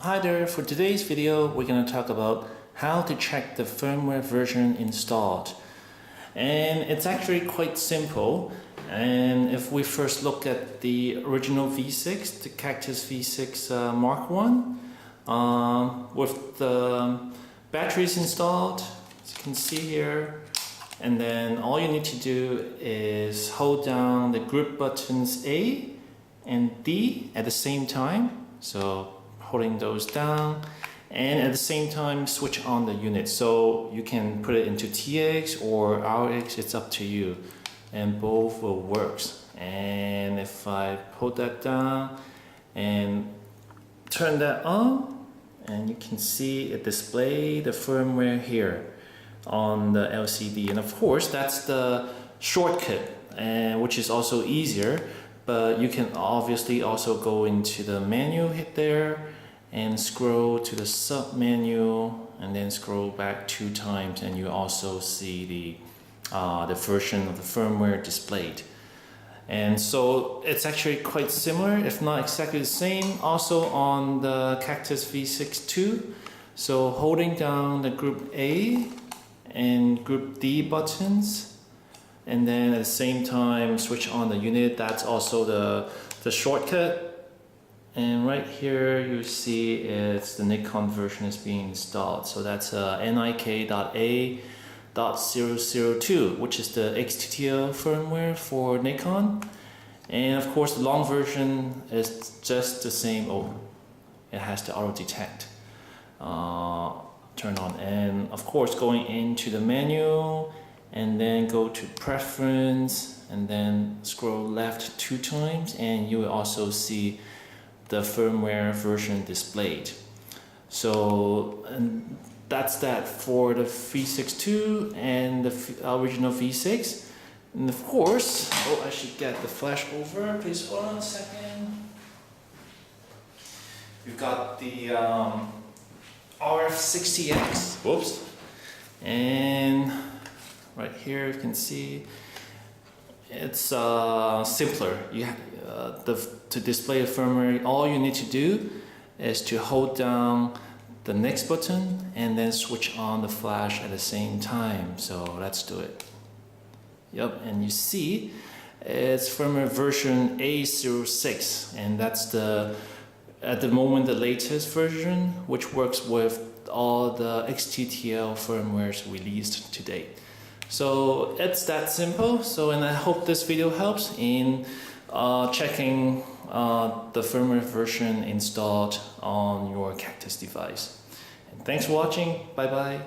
Hi there, for today's video we're going to talk about how to check the firmware version installed. And it's actually quite simple. And if we first look at the original V6, the Cactus V6 Mark 1, with the batteries installed, as you can see here, and then all you need to do is hold down the group buttons A and D at the same time. So holding those down, and at the same time switch on the unit. So you can put it into TX or RX, it's up to you, and both will work. And if I put that down and turn that on, and you can see it display the firmware here on the LCD. And of course that's the shortcut, which is also easier, but you can obviously also go into the menu, hit there and scroll to the sub menu, and then scroll back 2 times, and you also see the version of the firmware displayed. And so it's actually quite similar, if not exactly the same, also on the Cactus V6 too. So holding down the group A and group D buttons, and then at the same time switch on the unit, that's also the shortcut. And right here you see it's the Nikon version is being installed. So that's nik.a.002, which is the XTTL firmware for Nikon. And of course the long version is just the same. Oh, it has the auto detect turn on. And of course going into the menu and then go to preference and then scroll left 2 times, and you will also see the firmware version displayed. So and that's that for the V6 and the original V6. And of course, oh, I should get the flash over. Please hold on a second. You've got the RF60X. Whoops. And right here you can see it's simpler. To display the firmware, all you need to do is to hold down the next button and then switch on the flash at the same time. So let's do it. Yep, and you see it's firmware version A06, and that's at the moment the latest version, which works with all the XTTL firmwares released to date. So it's that simple. So, and I hope this video helps in checking the firmware version installed on your Cactus device. And thanks for watching. Bye bye.